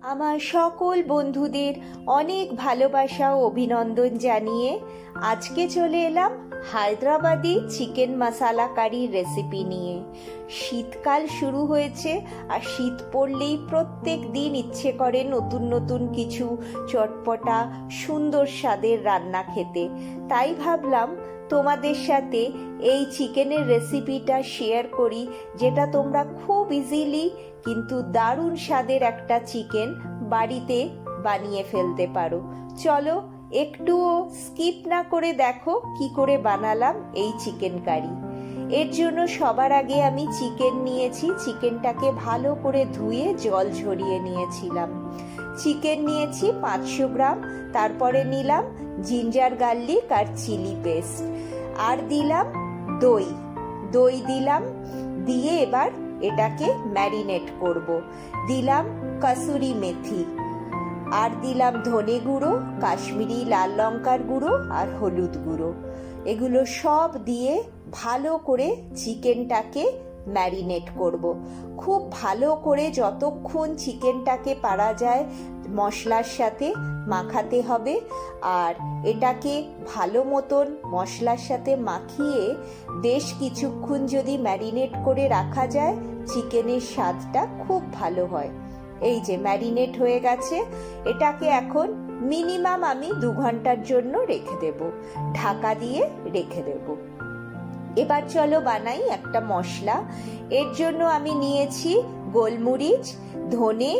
আমার সকল বন্ধুদের অনেক ভালোবাসা ও অভিনন্দন জানিয়ে আজকে চলে এলাম হায়দ্রাবাদি চিকেন মশালা কারির রেসিপি নিয়ে। শীতকাল শুরু হয়েছে আর শীত পড়লেই প্রত্যেক দিন ইচ্ছে করে নতুন নতুন কিছু চটপটা সুন্দর স্বাদের রান্না খেতে। তাই ভাবলাম তোমাদের সাথে এই চিকেনের রেসিপিটা শেয়ার করি, যেটা তোমরা খুব ইজিলি কিন্তু দারুণ স্বাদের একটা চিকেন বাড়িতে বানিয়ে ফেলতে পারো। চলো একটুও স্কিপ না করে দেখো কি করে বানালাম এই চিকেন কারি। এর জন্য সবার আগে আমি চিকেন নিয়েছি, চিকেনটাকে ভালো করে ধুয়ে জল ঝরিয়ে নিয়েছিলাম। চিকেন নিয়েছি 500 গ্রাম, তারপরে নিলাম জিঞ্জার গার্লিক আর চিলি পেস্ট, আর দিলাম দই দিলাম, দিয়ে এবার এটাকে ম্যারিনেট করব। দিলাম কসুরি মেথি, আর দিলাম ধনে গুঁড়ো, কাশ্মীরি লাল লঙ্কার গুঁড়ো আর হলুদ গুঁড়ো। এগুলো সব দিয়ে ভালো করে চিকেনটাকে ম্যারিনেট করব। খুব ভালো করে যতক্ষণ চিকেনটাকে পারা যায় মশলার সাথে মাখাতে হবে। আর এটাকে ভালো মতন মশলার সাথে মাখিয়ে বেশ কিছুক্ষণ যদি ম্যারিনেট করে রাখা যায় চিকেনের স্বাদটা খুব ভালো হয়। এই যে ম্যারিনেট হয়ে গেছে, এটাকে এখন মিনিমাম আমি 2 ঘন্টার জন্য রেখে দেব, ঢাকা দিয়ে রেখে দেব। এবার চলো বানাই একটা মশলা। এর জন্য আমি নিয়েছি গোলমরিচ, ধনে,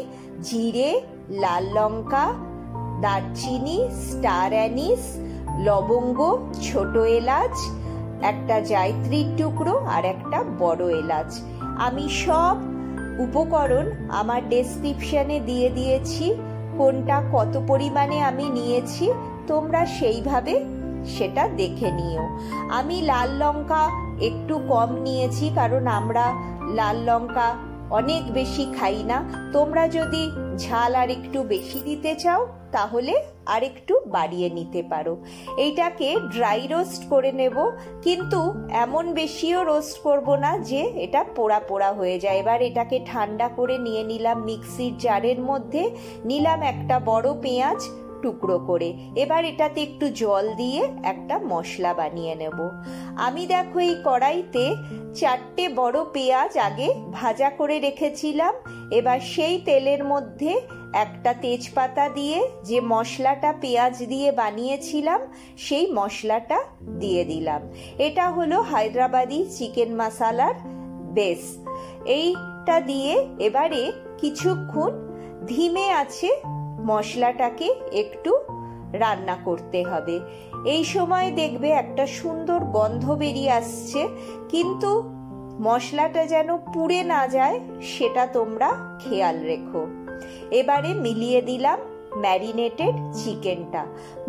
জিরে, লাল লঙ্কা, দারচিনি, স্টার অ্যানিস, লবঙ্গ, ছোট এলাচ, একটা জায়ত্রীর টুকরো আর একটা বড় এলাচ। আমি সব উপকরণ আমার ডেসক্রিপশনে দিয়ে দিয়েছি, কোনটা কত পরিমাণে আমি নিয়েছি তোমরা সেইভাবে সেটা দেখে নিও। আমি লাল লঙ্কা একটু কম নিয়েছি, কারণ আমরা লাল লঙ্কা অনেক বেশি খাই না। তোমরা যদি ঝাল আর একটু বেশি দিতে চাও তাহলে আর একটু বাড়িয়ে নিতে পারো। এইটাকে ড্রাই রোস্ট করে নেব, কিন্তু এমন বেশিও রোস্ট করব না যে এটা পোড়া পোড়া হয়ে যায়। এবার এটাকে ঠান্ডা করে নিয়ে নিলাম মিক্সির জারের মধ্যে, নিলাম একটা বড় পেঁয়াজ টুকরো করে। এবার এটাতে একটু জল দিয়ে একটা মশলা বানিয়ে নেব। আমি দেখো এই কড়াইতে 4টে বড় পেঁয়াজ আগে ভাজা করে রেখেছিলাম। এবার সেই তেলের মধ্যে একটা তেজপাতা দিয়ে যে মশলাটা পেঁয়াজ দিয়ে বানিয়েছিলাম সেই মশলাটা দিয়ে দিলাম। এটা হলো হায়দ্রাবাদি চিকেন মশালার বেস। এইটা দিয়ে এবারে কিছুক্ষণ ধিমে আছে মশলাটাকে একটু রান্না করতে হবে। এই সময় দেখবে একটা সুন্দর গন্ধ বেরিয়ে আসছে, কিন্তু মশলাটা যেন পুড়ে না যায় সেটা তোমরা খেয়াল রেখো। এবারে মিলিয়ে দিলাম ম্যারিনেটেড চিকেনটা।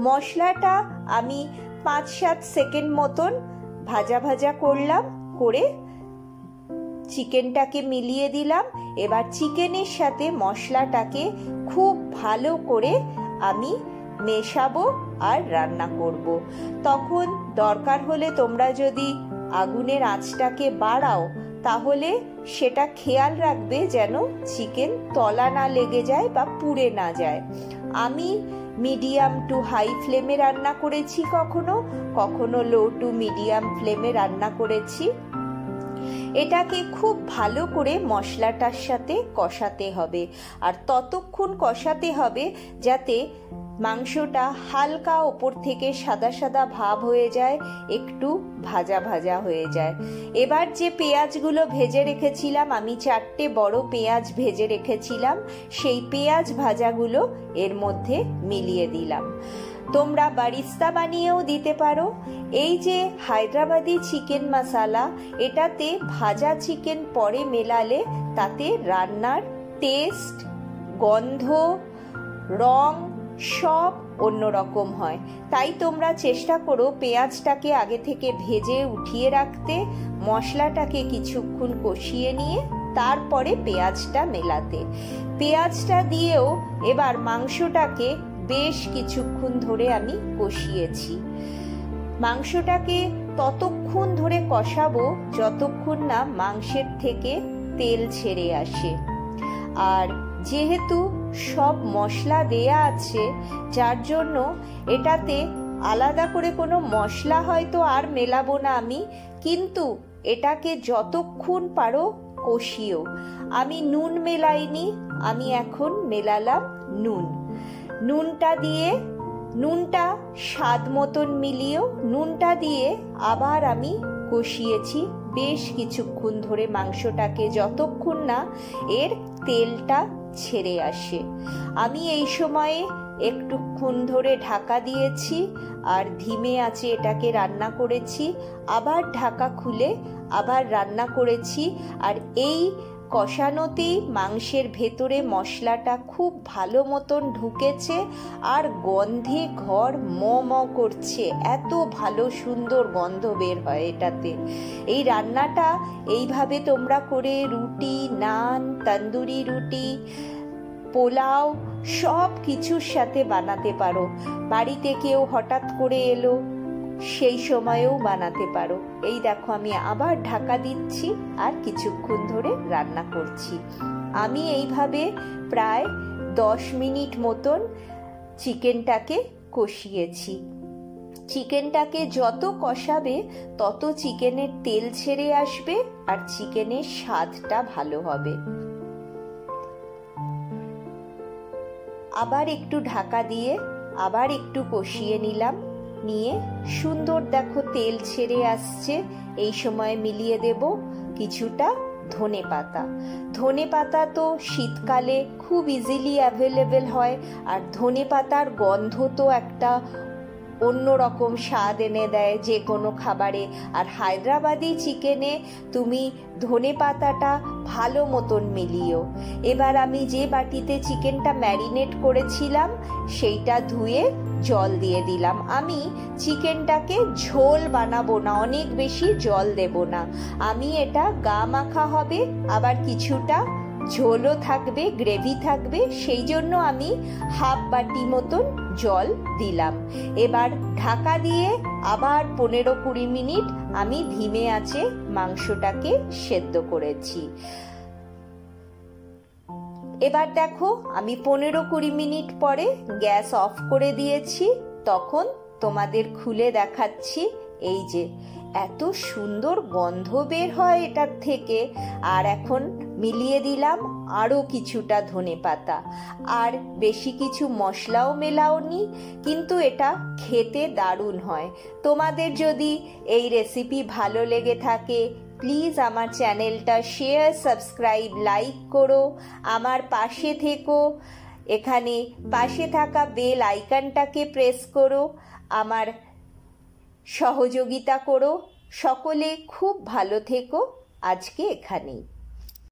মশলাটা আমি 5-7 সেকেন্ড মতন ভাজা ভাজা করলাম, করে চিকেনটাকে মিলিয়ে দিলাম। এবার চিকেনের সাথে মশলাটাকে খুব ভালো করে আমি মেশাবো আর রান্না করব। তখন দরকার হলে তোমরা যদি আগুনের আঁচটাকে বাড়াও তাহলে সেটা খেয়াল রাখবে যেন চিকেন তলা না লেগে যায় বা পুড়ে না যায়। আমি মিডিয়াম টু হাই ফ্লেমে রান্না করেছি, কখনো কখনো লো টু মিডিয়াম ফ্লেমে রান্না করেছি। এটাকে খুব ভালো করে মশলাটার সাথে কষাতে হবে, আর ততক্ষণ কষাতে হবে যাতে মাংসটা হালকা ওপর থেকে সাদা সাদা ভাব হয়ে যায়, একটু ভাজা ভাজা হয়ে যায়। এবার যে পেঁয়াজগুলো ভেজে রেখেছিলাম, আমি 4টে বড় পেঁয়াজ ভেজে রেখেছিলাম, সেই পেঁয়াজ ভাজাগুলো এর মধ্যে মিলিয়ে দিলাম। তোমরা বারিস্তা বানিয়েও দিতে পারো। এই যে হায়দ্রাবাদি চিকেন মশালা, এটাতে ভাজা চিকেন পরে মেলালে তাতে রান্নার টেস্ট, গন্ধ, রং সব অন্যরকম হয়। তাই তোমরা চেষ্টা করো পেঁয়াজটাকে আগে থেকে ভেজে উঠিয়ে রাখতে, মশলাটাকে কিছুক্ষণ কষিয়ে নিয়ে তারপরে পেঁয়াজটা মেলাতে। পেঁয়াজটা দিয়েও এবার মাংসটাকে বেশ কিছুক্ষণ ধরে আমি কষিয়েছি। মাংসটাকে ততক্ষণ ধরে কষাবো যতক্ষণ না মাংসের থেকে তেল ছেড়ে আসে। আর যেহেতু সব মশলা দেয়া আছে, যার জন্য এটাতে আলাদা করে কোনো মশলা হয়তো আর মেলাবো না আমি, কিন্তু এটাকে যতক্ষণ পারো কষিও। আমি নুন মেলাইনি, আমি এখন মেলালাম নুন। নুনটা স্বাদ মতন মিলিয়েও নুনটা দিয়ে আবার আমি কষিয়েছি বেশ কিছুক্ষণ ধরে মাংসটাকে, যতক্ষণ না এর তেলটা ছেড়ে আসে। আমি এই সময়ে একটুক্ষণ ধরে ঢাকা দিয়েছি আর ধিমে আঁচে এটাকে রান্না করেছি, আবার ঢাকা খুলে আবার রান্না করেছি। আর এই কষানোতেই মাংসের ভেতরে মশলাটা খুব ভালো মতন ঢুকেছে আর গন্ধে ঘর ম ম করছে, এত ভালো সুন্দর গন্ধ বের হয় এটাতে। এই রান্নাটা এইভাবে তোমরা করে রুটি, নান, তন্দুরি রুটি, পোলাও সব কিছুর সাথে বানাতে পারো। বাড়িতে কেউ হঠাৎ করে এলো, সেই সময়েও বানাতে পারো। এই দেখো আমি আবার ঢাকা দিচ্ছি আর কিছুক্ষণ ধরে রান্না করছি। আমি এইভাবে প্রায় 10 মিনিট মতন চিকেনটাকে কষিয়েছি। চিকেনটাকে যত কষাবে তত চিকেনের তেল ছেড়ে আসবে আর চিকেনের স্বাদটা ভালো হবে। আবার একটু ঢাকা দিয়ে আবার একটু কষিয়ে নিলাম, নিয়ে সুন্দর দেখো তেল ছেড়ে আসছে। এই সময় মিলিয়ে দেব কিছুটা ধনেপাতা। ধনেপাতা তো শীতকালে খুব ইজিলি অ্যাভেলেবেল হয়, আর ধনেপাতার গন্ধ তো একটা অন্যরকম স্বাদ এনে দেয় যে কোনো খাবারে। আর হায়দ্রাবাদি চিকেনে তুমি ধনেপাতাটা ভালো মতন মিলিও। এবার আমি যে বাটিতে চিকেনটা ম্যারিনেট করেছিলাম সেইটা ধুয়ে জল দিয়ে দিলাম। আমি চিকেনটাকে ঝোল বানাবো না, অনেক বেশি জল দেব না। আমি এটা গা মাখা হবে, আবার কিছুটা ঝোলও থাকবে, গ্রেভি থাকবে, সেই জন্য আমি হাফ বাটি মতন জল দিলাম। এবার ঢাকা দিয়ে আবার 15-20 মিনিট আমি ধিমে আঁচে মাংসটাকে সেদ্ধ করেছি। এবার দেখো আমি 15-20 মিনিট পরে গ্যাস অফ করে দিয়েছি। তখন তোমাদের খুলে দেখাচ্ছি, এই যে এত সুন্দর গন্ধ বের হয় এটার থেকে। আর এখন মিলিয়ে দিলাম আরো কিছুটা ধনেপাতা, আর বেশি কিছু মশলাও মেলাওনি, কিন্তু এটা খেতে দারুণ হয়। তোমাদের যদি এই রেসিপি ভালো লেগে থাকে প্লিজ আমার চ্যানেলটা শেয়ার, সাবস্ক্রাইব, লাইক করো, আমার পাশে থেকো। এখানে পাশে থাকা বেল আইকনটাকে প্রেস করো, আমার সহযোগিতা করো। সকলে খুব ভালো থেকো। আজকে এখানেই।